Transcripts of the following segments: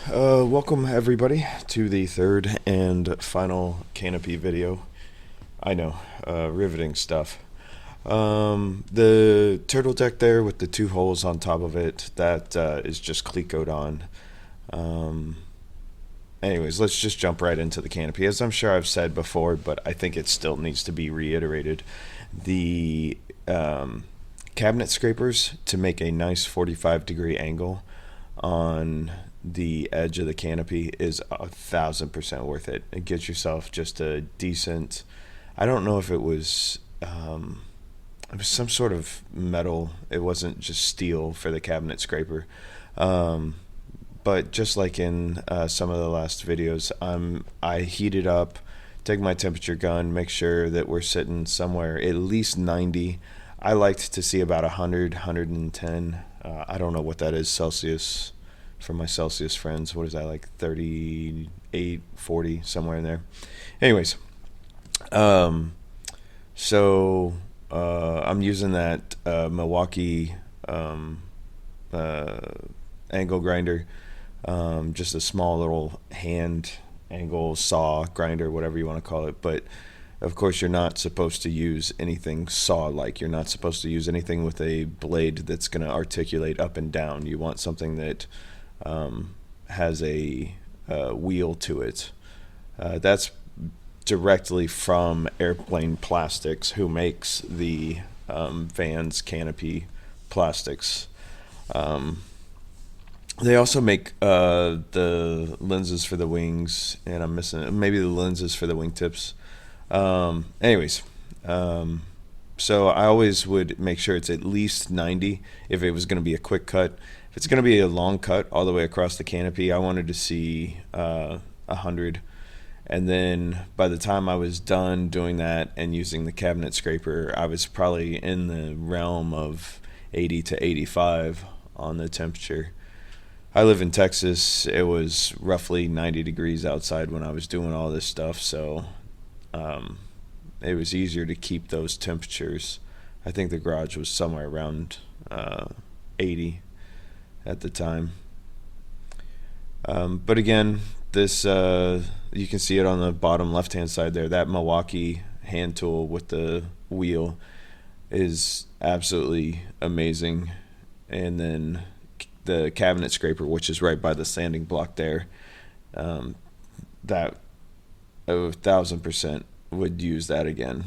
Welcome everybody to the third and final Canopy video. I know, riveting stuff. The turtle deck there with the two holes on top of it, that is just clecoed on. Anyways, let's just jump right into the canopy. As I'm sure I've said before, but I think it still needs to be reiterated. The cabinet scrapers to make a nice 45-degree angle on the edge of the canopy is 1,000% worth it. It gives yourself just a decent. I don't know if it was some sort of metal. It wasn't just steel for the cabinet scraper. But just like in some of the last videos, I heat it up, take my temperature gun, make sure that we're sitting somewhere at least 90. I liked to see about 100, 110. I don't know what that is Celsius for my Celsius friends. What is that, like 38, 40, somewhere in there? Anyways, so I'm using that Milwaukee angle grinder, just a small little hand angle saw grinder, whatever you want to call it. But of course, you're not supposed to use anything saw-like. You're not supposed to use anything with a blade that's going to articulate up and down. You want something that has a wheel to it. That's directly from Airplane Plastics, who makes the Vans Canopy plastics. They also make the lenses for the wings, and I'm missing maybe the lenses for the wingtips. Anyways, so I always would make sure it's at least 90 if it was going to be a quick cut. If it's going to be a long cut all the way across the canopy, I wanted to see 100. And then by the time I was done doing that and using the cabinet scraper, I was probably in the realm of 80 to 85 on the temperature. I live in Texas. It was roughly 90 degrees outside when I was doing all this stuff, so it was easier to keep those temperatures. I think the garage was somewhere around 80 at the time. But again, this you can see it on the bottom left hand side there. That Milwaukee hand tool with the wheel is absolutely amazing. And then the cabinet scraper, which is right by the sanding block there, that 1,000% would use that again.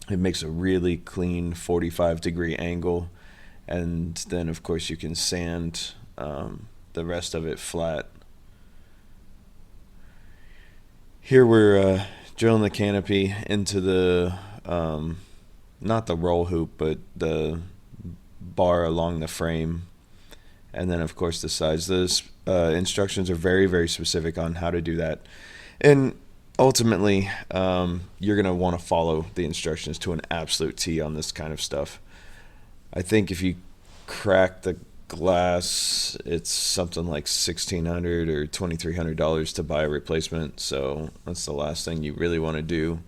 It makes a really clean 45-degree angle, and then of course you can sand the rest of it flat. Here we're drilling the canopy into the not the roll hoop, but the bar along the frame, and then of course the size. Those instructions are very, very specific on how to do that, and ultimately you're going to want to follow the instructions to an absolute T on this kind of stuff. I think if you crack the glass, it's something like $1,600 or $2,300 to buy a replacement, so that's the last thing you really want to do.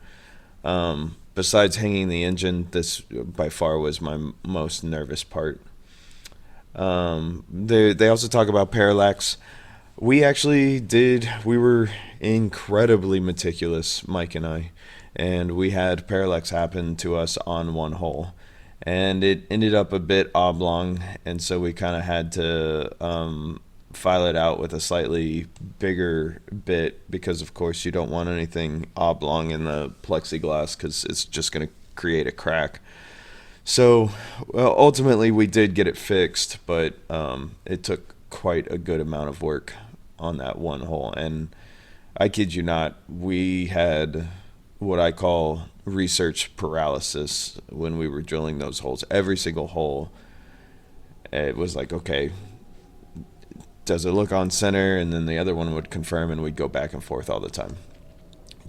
Besides hanging the engine, this by far was my most nervous part. They also talk about parallax. We were incredibly meticulous, Mike and I, and we had parallax happen to us on one hole, and it ended up a bit oblong, and so we kind of had to file it out with a slightly bigger bit, because of course you don't want anything oblong in the plexiglass because it's just going to create a crack. So ultimately we did get it fixed, but it took quite a good amount of work on that one hole, and I kid you not, we had what I call research paralysis when we were drilling those holes. Every single hole, it was like, okay, does it look on center? And then the other one would confirm, and we'd go back and forth all the time.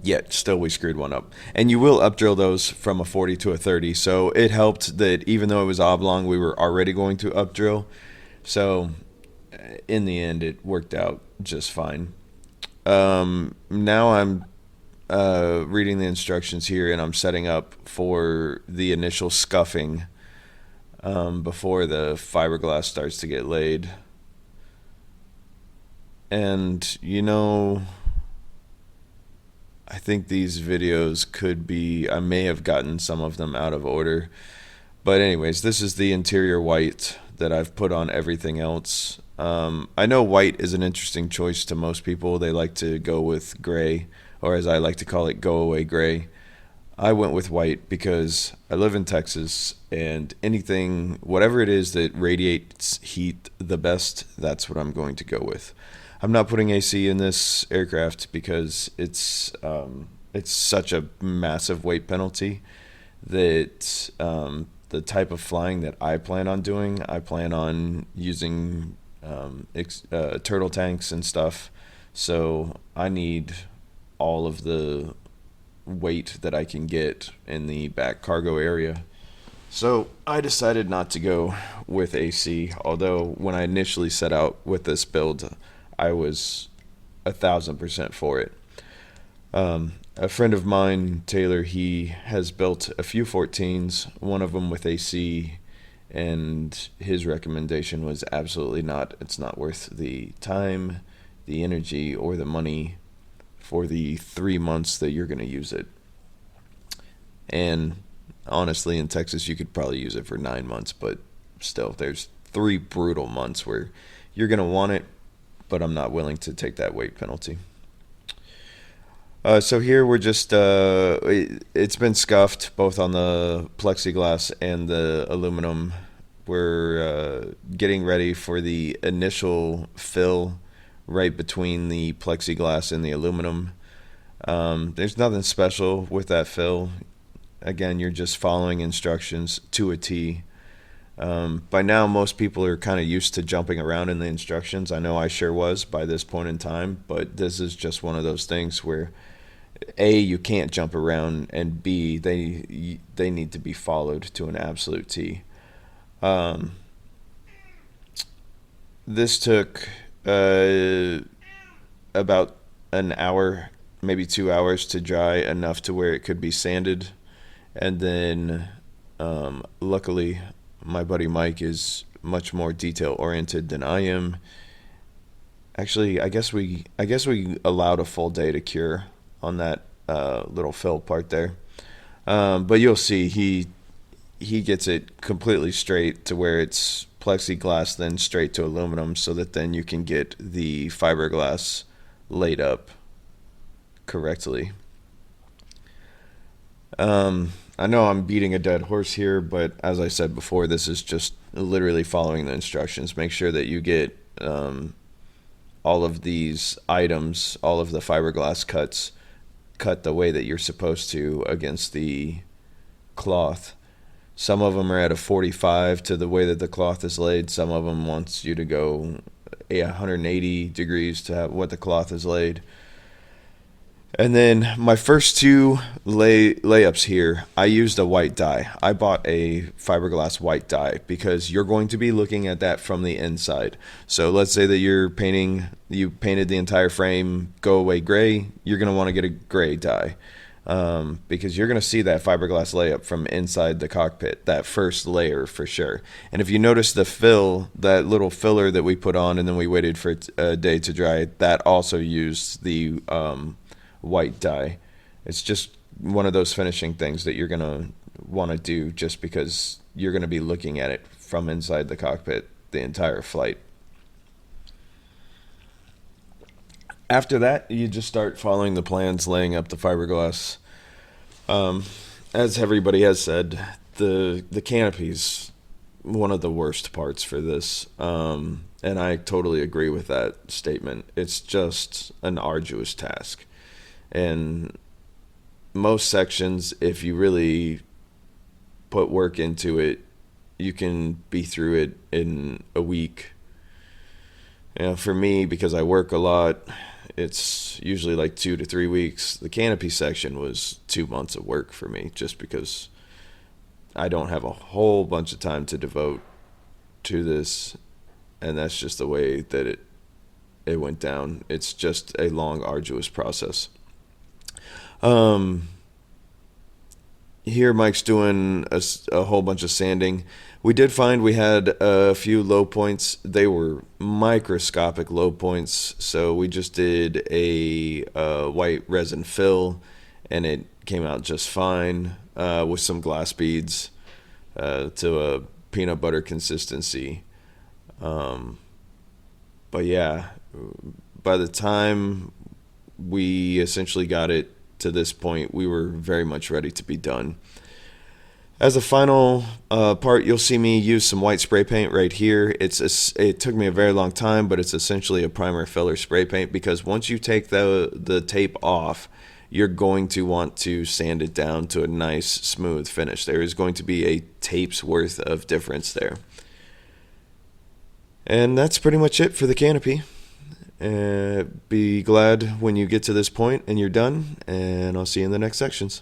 Yet still we screwed one up. And you will up drill those from a 40 to a 30, so it helped that even though it was oblong, we were already going to up drill. So in the end it worked out just fine. Now I'm reading the instructions here, and I'm setting up for the initial scuffing before the fiberglass starts to get laid. And I think these videos could be, I may have gotten some of them out of order. But anyways, this is the interior white that I've put on everything else. I know white is an interesting choice to most people. They like to go with gray, or as I like to call it, go away gray. I went with white because I live in Texas, and anything, whatever it is that radiates heat the best, that's what I'm going to go with. I'm not putting AC in this aircraft because it's such a massive weight penalty that the type of flying that I plan on doing, I plan on using turtle tanks and stuff. So I need all of the weight that I can get in the back cargo area. So I decided not to go with AC, although when I initially set out with this build, I was 1,000% for it. A friend of mine, Taylor, he has built a few 14s, one of them with AC, and his recommendation was absolutely not. It's not worth the time, the energy, or the money for the 3 months that you're going to use it. And honestly, in Texas, you could probably use it for 9 months, but still, there's 3 brutal months where you're going to want it, but I'm not willing to take that weight penalty. So here we're just, it's been scuffed both on the plexiglass and the aluminum. We're getting ready for the initial fill right between the plexiglass and the aluminum. There's nothing special with that fill. Again, you're just following instructions to a T. By now, most people are kind of used to jumping around in the instructions. I know I sure was by this point in time, but this is just one of those things where A, you can't jump around, and B, they need to be followed to an absolute T. This took about an hour, maybe 2 hours to dry enough to where it could be sanded. And then luckily my buddy Mike is much more detail oriented than I am. Actually, I guess we allowed a full day to cure on that little fill part there. But you'll see he gets it completely straight to where it's plexiglass, then straight to aluminum, so that then you can get the fiberglass laid up correctly. I know I'm beating a dead horse here, but as I said before, this is just literally following the instructions. Make sure that you get all of these items, all of the fiberglass cuts, cut the way that you're supposed to against the cloth. Some of them are at a 45 to the way that the cloth is laid. Some of them wants you to go 180 degrees to have what the cloth is laid. And then my first two layups here, I used a white dye. I bought a fiberglass white dye because you're going to be looking at that from the inside. So let's say that you painted the entire frame go away gray. You're going to want to get a gray dye because you're going to see that fiberglass layup from inside the cockpit, that first layer for sure. And if you notice the fill, that little filler that we put on and then we waited for a day to dry, that also used the white dye. It's just one of those finishing things that you're going to want to do just because you're going to be looking at it from inside the cockpit the entire flight. After that, you just start following the plans, laying up the fiberglass. As everybody has said, the canopy's one of the worst parts for this. And I totally agree with that statement. It's just an arduous task. And most sections, if you really put work into it, you can be through it in a week. For me, because I work a lot, it's usually like 2 to 3 weeks. The canopy section was 2 months of work for me just because I don't have a whole bunch of time to devote to this. And that's just the way that it went down. It's just a long, arduous process. Here Mike's doing a whole bunch of sanding. We did find we had a few low points. They were microscopic low points, so we just did a white resin fill, and it came out just fine with some glass beads to a peanut butter consistency. Um, but yeah, by the time we essentially got it to this point, we were very much ready to be done. As a final part, you'll see me use some white spray paint right here. It took me a very long time, but it's essentially a primer filler spray paint because once you take the tape off, you're going to want to sand it down to a nice smooth finish. There is going to be a tape's worth of difference there. And that's pretty much it for the canopy. Be glad when you get to this point and you're done, and I'll see you in the next sections.